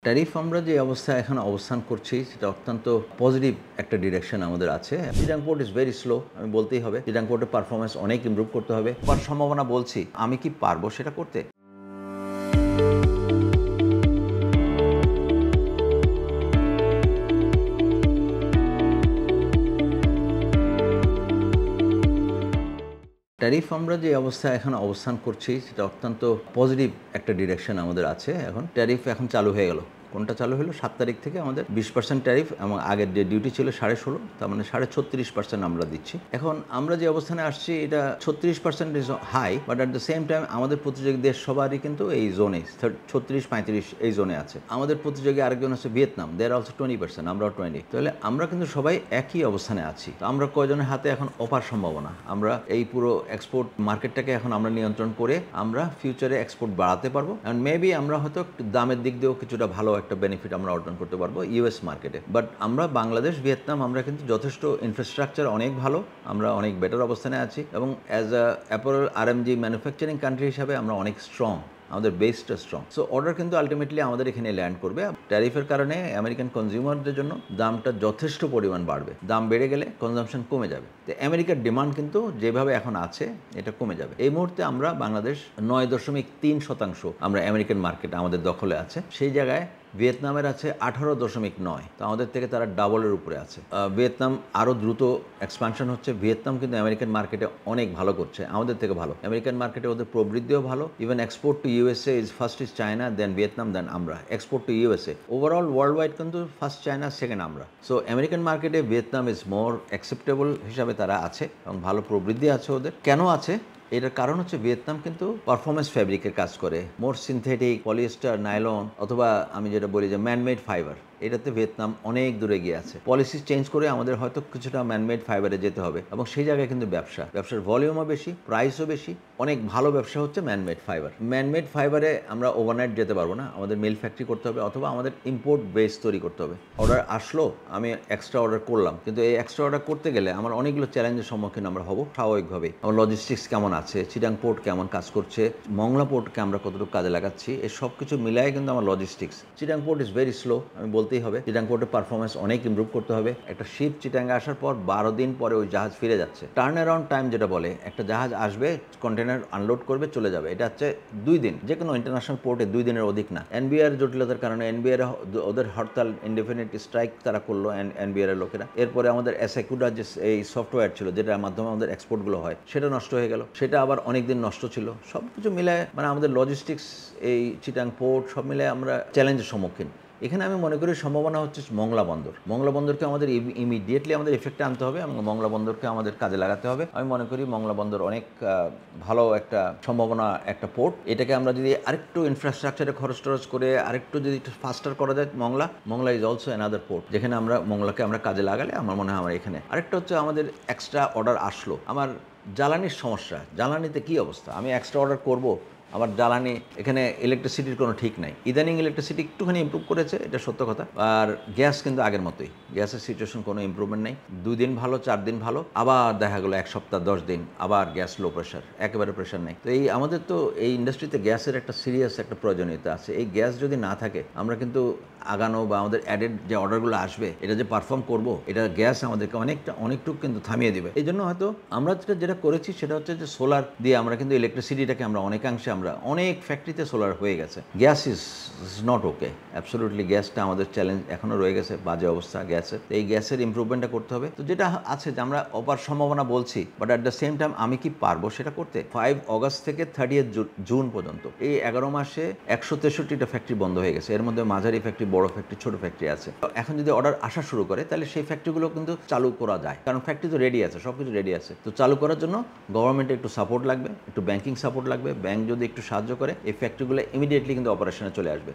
Tariff আমরা যে অবস্থায় এখন অবস্থান করছি সেটা অত্যন্ত পজিটিভ একটা ডিরেকশন আমাদের আছে। Chittagong port is very slow, আমি বলতেই হবে। চিটাং পোর্টের পারফরমেন্স অনেক ইমপ্রুভ করতে হবে। সম্ভাবনা বলছি, আমি কি পারবো সেটা করতে? ট্যারিফ আমরা যে অবস্থায় এখন অবস্থান করছি সেটা অত্যন্ত পজিটিভ একটা ডিরেকশন আমাদের আছে। এখন ট্যারিফ এখন চালু হয়ে গেল। কোনটা চালু হলো 7 তারিখ থেকে আমাদের 20% ট্যারিফ, এবং আগের যে ডিউটি ছিল 16.5, তার মানে 36.5% আমরা দিচ্ছি। এখন আমরা যে অবস্থানে আসছি এটা 36% is high, but at the same time আমাদের প্রতিযোগী দেশ সবারই কিন্তু এই জোনে 36-35 এই জোনে আছে। আমাদের প্রতিযোগী আরেকজন আছে ভিয়েতনাম, দেয়ার অলসো 20%, আমরাও 20। তাহলে আমরা কিন্তু সবাই একই অবস্থানে আছি। তো আমরা কয়জনের হাতে এখন অপার সম্ভাবনা। আমরা এই পুরো এক্সপোর্ট মার্কেটটাকে এখন আমরা নিয়ন্ত্রণ করে আমরা ফিউচারে এক্সপোর্ট বাড়াতে পারবো, অ্যান্ড মেবি আমরা হয়তো দামের দিক দিয়েও কিছুটা ভালো একটা বেনিফিট আমরা অর্জন করতে পারবো ইউএস মার্কেটে। বাট আমরা বাংলাদেশ, ভিয়েতনাম, আমরা কিন্তু যথেষ্ট ইনফ্রাস্ট্রাকচার অনেক ভালো, আমরা অনেক বেটার অবস্থানে আছি, এবং as a apparel RMG manufacturing country হিসাবে আমরা অনেক স্ট্রং, আমাদের বেসটা স্ট্রং। সো অর্ডার কিন্তু আলটিমেটলি আমাদের এখানে ল্যান্ড করবে। ট্যারিফের কারণে আমেরিকান কনজিউমারদের জন্য দামটা যথেষ্ট পরিমাণ বাড়বে। দাম বেড়ে গেলে কনজাম্পশন কমে যাবে। তো আমেরিকার ডিমান্ড কিন্তু যেভাবে এখন আছে এটা কমে যাবে। এই মুহূর্তে আমরা বাংলাদেশ 9.3% আমরা আমেরিকান মার্কেট আমাদের দখলে আছে। সেই জায়গায় ভিয়েতনামের আছে 18.9, তো আমাদের থেকে তারা ডাবলের উপরে আছে। ভিয়েতনাম আরও দ্রুত এক্সপানশন হচ্ছে। ভিয়েতনাম কিন্তু আমেরিকান মার্কেটে অনেক ভালো করছে, আমাদের থেকে ভালো। আমেরিকান মার্কেটে ওদের প্রবৃদ্ধিও ভালো। Even export to USA is first is China, then Vietnam, then আমরা। Export to USA overall worldwide কিন্তু ফার্স্ট চায়না, সেকেন্ড আমরা। সো আমেরিকান মার্কেটে ভিয়েতনাম ইজ মোর অ্যাকসেপ্টেবল হিসাবে তারা আছে, এবং ভালো প্রবৃদ্ধি আছে ওদের। কেন আছে? এটার কারণ হচ্ছে ভিয়েতনাম কিন্তু পারফরমেন্স ফ্যাব্রিকের কাজ করে, মোর সিনথেটিক, পলিয়েস্টার, নাইলন, অথবা আমি যেটা বলি যে ম্যানমেড ফাইবার, এটাতে ভিয়েতনাম অনেক দূরে গিয়ে আছে। পলিসি চেঞ্জ করে আমাদের হয়তো কিছুটা ম্যানমেড ফাইবারে যেতে হবে, এবং সেই জায়গায় কিন্তু ব্যবসার ভলিউমও বেশি, প্রাইসও বেশি। অনেক ভালো ব্যবসা হচ্ছে ম্যানমেড ফাইবার। ম্যানমেড ফাইবারে আমরা ওভারনাইট যেতে পারবো না, আমাদের মিল ফ্যাক্টরি করতে হবে, অথবা আমাদের ইম্পোর্ট বেস তৈরি করতে হবে। অর্ডার আসলো, আমি এক্সট্রা অর্ডার করলাম, কিন্তু এই এক্সট্রা অর্ডার করতে গেলে আমার অনেকগুলো চ্যালেঞ্জের সম্মুখীন আমরা হব স্বাভাবিকভাবেই। আমার লজিস্টিক্স কেমন আছে, চিটাং পোর্ট কেমন কাজ করছে, মংলা পোর্টকে আমরা কতটুকু কাজে লাগাচ্ছি, এই সব কিছু মিলাই কিন্তু আমার logistics. Chittagong port is very slow, আমি বলতেই হবে। চিটাং পোর্টের পারফরমেন্স অনেক ইমপ্রুভ করতে হবে। একটা শিপ চিটাঙ্গে আসার পর 12 দিন পরে ওই জাহাজ ফিরে যাচ্ছে। টার্ন অ্যারাউন্ড টাইম যেটা বলে, একটা জাহাজ আসবে, কন্টেনার আনলোড করবে, চলে যাবে, এটা হচ্ছে 2 দিন। যে কোনো ইন্টারন্যাশনাল পোর্টে 2 দিনের অধিক না। এনবিআর জটিলতার কারণে এনবিআর ওদের হরতাল, ইনডেফিনিট স্ট্রাইক তারা করলো এনবিআর এর লোকেরা। এরপরে আমাদের এসএকুডা যে এই সফটওয়্যার ছিল, যেটার মাধ্যমে আমাদের এক্সপোর্টগুলো হয়, সেটা নষ্ট হয়ে গেল। সেটা আবার অনেক দিন নষ্ট ছিল। সব কিছু মিলায় মানে আমাদের লজিস্টিক্স, এই চিটাং পোর্ট, সব মিলায় আমরা চ্যালেঞ্জের সম্মুখীন। এখানে আমি মনে করি সম্ভাবনা হচ্ছে মংলা বন্দর। মংলা বন্দরকে আমাদের ইমিডিয়েটলি আমাদের এফেক্টে আনতে হবে, এবং মংলা বন্দরকে আমাদের কাজে লাগাতে হবে। আমি মনে করি মংলা বন্দর অনেক ভালো একটা সম্ভাবনা, একটা পোর্ট। এটাকে আমরা যদি আরেকটু ইনফ্রাস্ট্রাকচারে খরচ করে আরেকটু যদি একটু ফাস্টার করা যায়, Mongla is also another port, যেখানে আমরা মংলাকে আমরা কাজে লাগালে আমার মনে হয় আমরা এখানে। আরেকটা হচ্ছে আমাদের এক্সট্রা অর্ডার আসলো, আমার জ্বালানির সমস্যা। জ্বালানিতে কী অবস্থা? আমি এক্সট্রা অর্ডার করব, আমার জ্বালানি, এখানে ইলেকট্রিসিটির কোনো ঠিক নাই। ইদানিং ইলেকট্রিসিটি একটুখানি ইম্প্রুভ করেছে, এটা সত্য কথা। আর গ্যাস কিন্তু আগের মতোই, গ্যাসের সিচুয়েশন কোনো ইম্প্রুভমেন্ট নেই। 2 দিন ভালো, 4 দিন ভালো, আবার দেখা গেলো 1 সপ্তাহ, 10 দিন আবার গ্যাস লো প্রেশার, একেবারে প্রেশার নেই। তো এই আমাদের তো এই ইন্ডাস্ট্রিতে গ্যাসের একটা সিরিয়াস একটা প্রয়োজনীয়তা আছে। এই গ্যাস যদি না থাকে, আমরা কিন্তু আগানো বা আমাদের অ্যাডেড যে অর্ডারগুলো আসবে, এটা যে পারফর্ম করবো, এটা গ্যাস আমাদেরকে অনেকটুকু কিন্তু থামিয়ে দিবে। এই জন্য হয়তো আমরা যেটা করেছি সেটা হচ্ছে যে সোলার দিয়ে আমরা কিন্তু ইলেকট্রিসিটিটাকে আমরা অনেকাংশে, আমরা অনেক ফ্যাক্টরিতে সোলার হয়ে গেছে। Gas is not okay, absolutely গ্যাসটা আমাদের চ্যালেঞ্জ এখনও রয়ে গেছে, বাজে অবস্থা গ্যাসের। এই গ্যাসের ইম্প্রুভমেন্টটা করতে হবে। তো যেটা আছে যে আমরা অপার সম্ভাবনা বলছি, but at the same time আমি কি পারবো সেটা করতে? 5 অগস্ট থেকে 30 জুন পর্যন্ত এই 11 মাসে 163টা ফ্যাক্টরি বন্ধ হয়ে গেছে। এর মধ্যে মাঝারি ফ্যাক্টরি, বড় ফ্যাক্টরি, ছোট ফ্যাক্টরি আছে। এখন যদি অর্ডার আসা শুরু করে, তাহলে সেই ফ্যাক্টরিগুলো কিন্তু চালু করা যায়, কারণ ফ্যাক্টরি তো রেডি আছে, সব কিছু রেডি আছে। তো চালু করার জন্য গভর্নমেন্টের একটু সাপোর্ট লাগবে, একটু ব্যাংকিং সাপোর্ট লাগবে। ব্যাংক যদি একটু সাহায্য করে, এই ফ্যাক্টরিগুলো ইমিডিয়েটলি কিন্তু অপারেশনে চলে আসবে।